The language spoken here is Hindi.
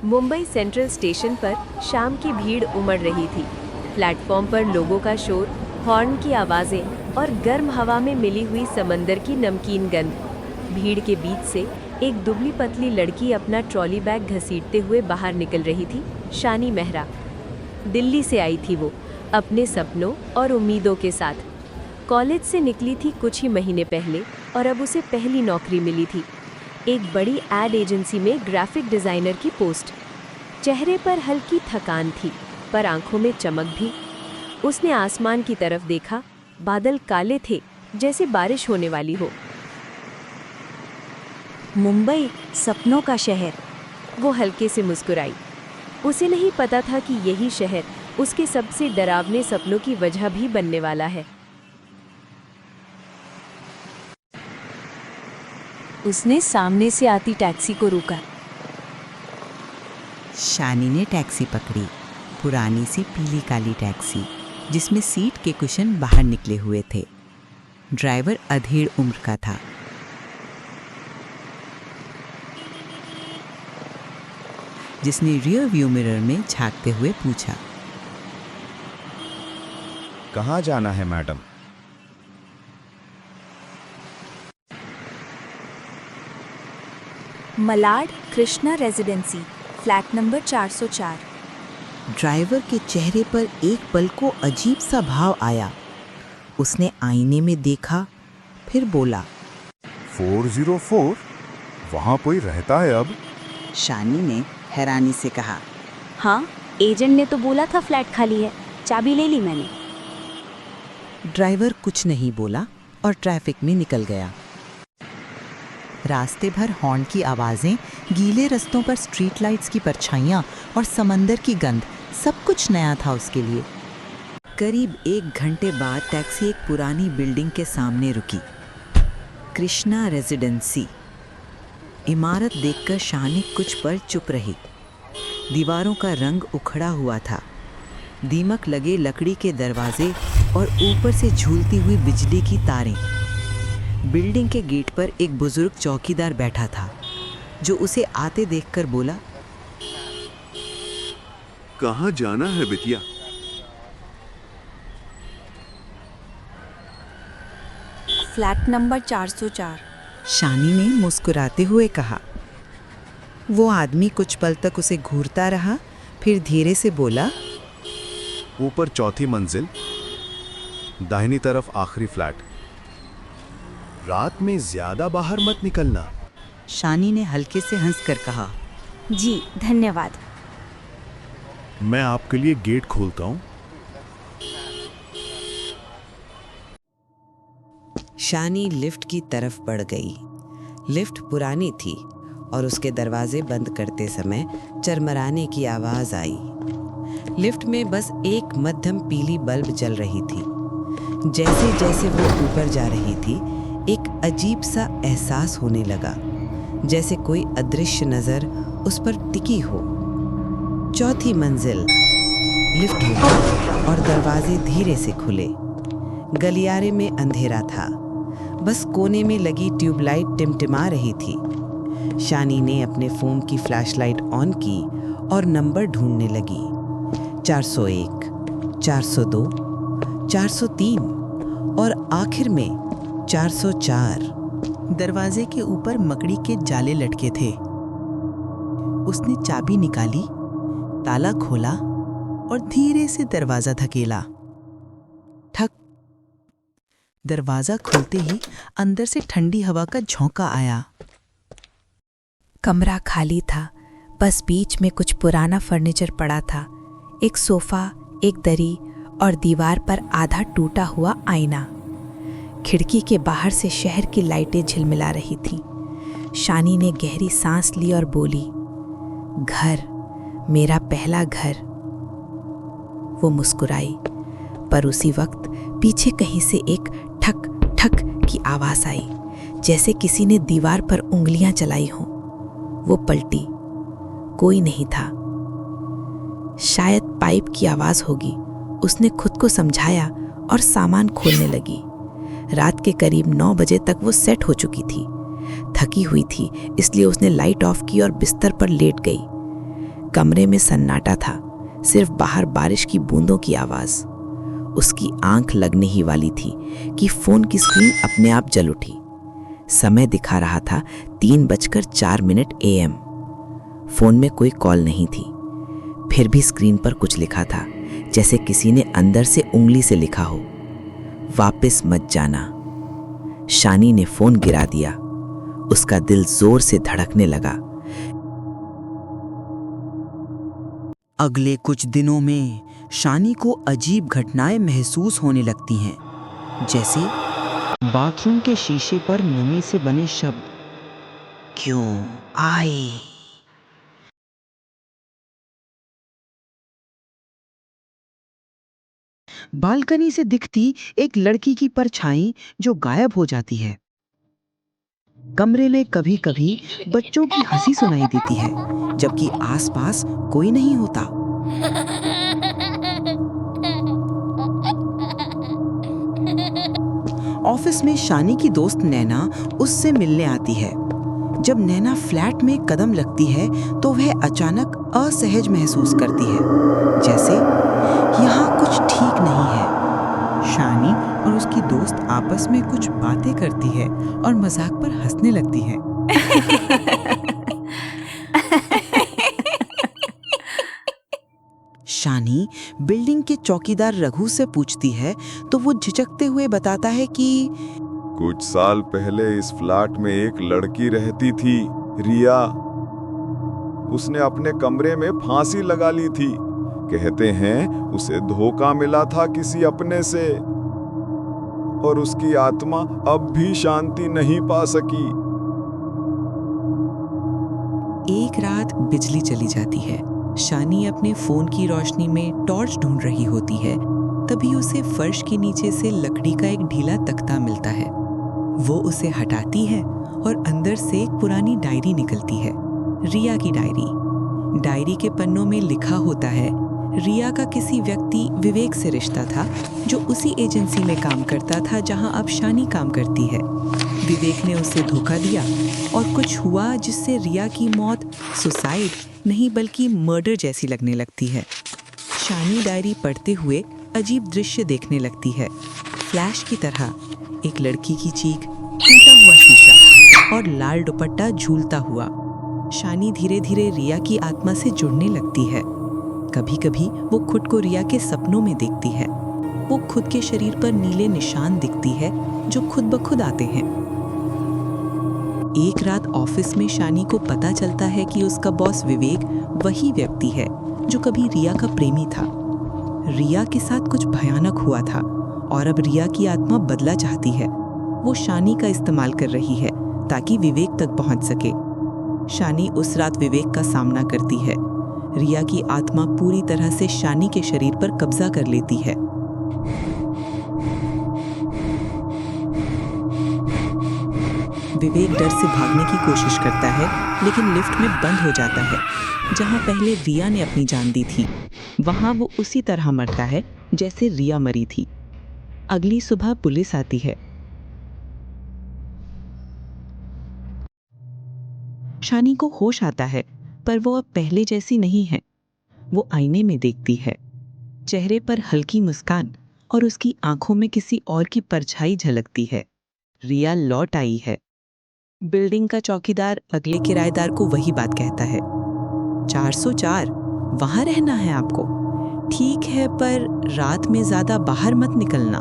मुंबई सेंट्रल स्टेशन पर शाम की भीड़ उमड़ रही थी। प्लेटफॉर्म पर लोगों का शोर, हॉर्न की आवाज़ें और गर्म हवा में मिली हुई समंदर की नमकीन गंध। भीड़ के बीच से एक दुबली पतली लड़की अपना ट्रॉली बैग घसीटते हुए बाहर निकल रही थी। शानी मेहरा दिल्ली से आई थी वो, अपने सपनों और उम्मीदों के साथ। कॉलेज से निकली थी कुछ ही महीने पहले और अब उसे पहली नौकरी मिली थी, एक बड़ी एड एजेंसी में ग्राफिक डिज़ाइनर की पोस्ट। चेहरे पर हल्की थकान थी पर आंखों में चमक भी। उसने आसमान की तरफ देखा, बादल काले थे जैसे बारिश होने वाली हो। मुंबई सपनों का शहर, वो हल्के से मुस्कुराई। उसे नहीं पता था कि यही शहर उसके सबसे डरावने सपनों की वजह भी बनने वाला है। उसने सामने से आती टैक्सी को रोका। शानी ने टैक्सी पकड़ी, पुरानी सी पीली काली टैक्सी जिसमें सीट के कुशन बाहर निकले हुए थे। ड्राइवर अधेड़ उम्र का था। जिसने रियर व्यू मिरर में झांकते हुए पूछा, कहाँ जाना है madam? Malad Krishna residency, flat number 404। Driver के चेहरे पर एक पल को अजीब सा भाव आया। उसने आईने में देखा, फिर बोला, 404? वहाँ कोई रहता है अब? शानी ने हैरानी से कहा। हाँ, एजेंट ने तो बोला था फ्लैट खाली है, चाबी ले ली मैंने। ड्राइवर कुछ नहीं बोला और ट्रैफिक में निकल गया। रास्ते भर हॉर्न की आवाज़ें, गीले रास्तों पर स्ट्रीट लाइट्स की परछाइयाँ और समंदर की गंध, सब कुछ नया था उसके लिए। करीब 1 घंटे बाद टैक्सी एक पुरानी बिल्डिंग के सामने रुकी। कृष्णा रेजिडेंसी। इमारत देखकर शानी कुछ पल चुप रही। दीवारों का रंग उखड़ा हुआ था, दीमक लगे लकड़ी के दरवाजे और ऊपर से झूलती हुई बिजली की तारें। बिल्डिंग के गेट पर एक बुजुर्ग चौकीदार बैठा था, जो उसे आते देखकर बोला, कहाँ जाना है बिटिया? Flat number 404। शानी ने मुस्कुराते हुए कहा। वो आदमी कुछ पल तक उसे घूरता रहा, फिर धीरे से बोला, ऊपर 4थी मंजिल, दाहिनी तरफ आखिरी फ्लैट। रात में ज्यादा बाहर मत निकलना। शानी ने हल्के से हंसकर कहा। जी धन्यवाद। मैं आपके लिए गेट खोलता हूँ। शानी लिफ्ट की तरफ बढ़ गई। लिफ्ट पुरानी थी और उसके दरवाजे बंद करते समय चरमराने की आवाज आई। लिफ्ट में बस एक मध्यम पीली बल्ब जल रही थी। जैसे जैसे वो ऊपर जा रही थी, एक अजीब सा एहसास होने लगा, जैसे कोई अदृश्य नजर उस पर टिकी हो। 4थी मंजिल। लिफ्ट रुकी और दरवाजे धीरे से खुले। गलियारे में अंधेरा था, बस कोने में लगी ट्यूबलाइट टिमटिमा रही थी। शानी ने अपने फ़ोन की फ्लैशलाइट ऑन की और नंबर ढूंढने लगी। 401, 402, 403 और आखिर में 404। दरवाजे के ऊपर मकड़ी के जाले लटके थे। उसने चाबी निकाली, ताला खोला और धीरे से दरवाजा धकेला। ठक। दरवाजा खुलते ही अंदर से ठंडी हवा का झोंका आया। कमरा खाली था, बस बीच में कुछ पुराना फर्नीचर पड़ा था, एक सोफा, एक दरी और दीवार पर आधा टूटा हुआ आईना। खिड़की के बाहर से शहर की लाइटें झिलमिला रही थीं। शानी ने गहरी सांस ली और बोली, घर, मेरा पहला घर। वो मुस्कुराई, पर उसी वक्त पीछे कहीं से एक ठक ठक की आवाज आई, जैसे किसी ने दीवार पर उंगलियां चलाई हों। वो पलटी, कोई नहीं था। शायद पाइप की आवाज होगी, उसने खुद को समझाया और सामान खोलने लगी। रात के करीब 9 बजे तक वो सेट हो चुकी थी। थकी हुई थी, इसलिए उसने लाइट ऑफ की और बिस्तर पर लेट गई। कमरे में सन्नाटा था, सिर्फ बाहर बारिश की बूंदों की आवाज। उसकी आंख लगने ही वाली थी कि फोन की स्क्रीन अपने आप जल उठी। समय दिखा रहा था 3:04 AM। फोन में कोई कॉल नहीं थी, फिर भी स्क्रीन पर कुछ लिखा था, जैसे किसी ने अंदर से उंगली से लिखा हो, वापस मत जाना। शानी ने फोन गिरा दिया। उसका दिल जोर से धड़कने लगा। अगले कुछ दिनों में शानी को अजीब घटनाएं महसूस होने लगती हैं, जैसे बाथरूम के शीशे पर नमी से बने शब्द, क्यों आए। बालकनी से दिखती एक लड़की की परछाई जो गायब हो जाती है। कमरे में कभी कभी बच्चों की हंसी सुनाई देती है, जबकि आसपास कोई नहीं होता। ऑफिस में शानी की दोस्त नैना उससे मिलने आती है। जब नैना फ्लैट में कदम रखती है तो वह अचानक असहज महसूस करती है, जैसे यहाँ कुछ ठीक नहीं है। शानी और उसकी दोस्त आपस में कुछ बातें करती है और मजाक पर हंसने लगती है। शानी बिल्डिंग के चौकीदार रघु से पूछती है तो वो झिझकते हुए बताता है कि कुछ साल पहले इस फ्लैट में एक लड़की रहती थी, रिया। उसने अपने कमरे में फांसी लगा ली थी। कहते हैं उसे धोखा मिला था किसी अपने से, और उसकी आत्मा अब भी शांति नहीं पा सकी। एक रात बिजली चली जाती है। शानी अपने फोन की रोशनी में टॉर्च ढूंढ रही होती है, तभी उसे फर्श के नीचे से लकड़ी का एक ढीला तख्ता मिलता है। वो उसे हटाती है और अंदर से एक पुरानी डायरी निकलती है, रिया की डायरी। डायरी के पन्नों में लिखा होता है, रिया का किसी व्यक्ति विवेक से रिश्ता था, जो उसी एजेंसी में काम करता था जहां अब शानी काम करती है। विवेक ने उसे धोखा दिया और कुछ हुआ जिससे रिया की मौत सुसाइड नहीं बल्कि मर्डर जैसी लगने लगती है। शानी डायरी पढ़ते हुए अजीब दृश्य देखने लगती है। फ्लैश की तरह एक लड़की की चीख, टूटा हुआ शीशा और लाल दुपट्टा झूलता हुआ। शानी धीरे धीरे रिया की आत्मा से जुड़ने लगती है। कभी कभी वो खुद को रिया के सपनों में देखती है। वो खुद के शरीर पर नीले निशान दिखती है जो खुद ब खुद आते हैं। एक रात ऑफिस में शानी को पता चलता है कि उसका बॉस विवेक वही व्यक्ति है जो कभी रिया का प्रेमी था। रिया के साथ कुछ भयानक हुआ था और अब रिया की आत्मा बदला चाहती है। वो शानी का इस्तेमाल कर रही है ताकि विवेक तक पहुंच सके। शानी उस रात विवेक का सामना करती है। रिया की आत्मा पूरी तरह से शानी के शरीर पर कब्जा कर लेती है। विवेक डर से भागने की कोशिश करता है, लेकिन लिफ्ट में बंद हो जाता है। जहां पहले रिया ने अपनी जान दी थी, वहां वो उसी तरह मरता है जैसे रिया मरी थी। अगली सुबह पुलिस आती है। शानी को होश आता है, पर वो अब पहले जैसी नहीं है। वो आईने में देखती है। चेहरे पर हल्की मुस्कान और उसकी आंखों में किसी और की परछाई झलकती है। रिया लौट आई है। बिल्डिंग का चौकीदार अगले किराएदार को वही बात कहता है, 404 वहां रहना है आपको। ठीक है, पर रात में ज्यादा बाहर मत निकलना।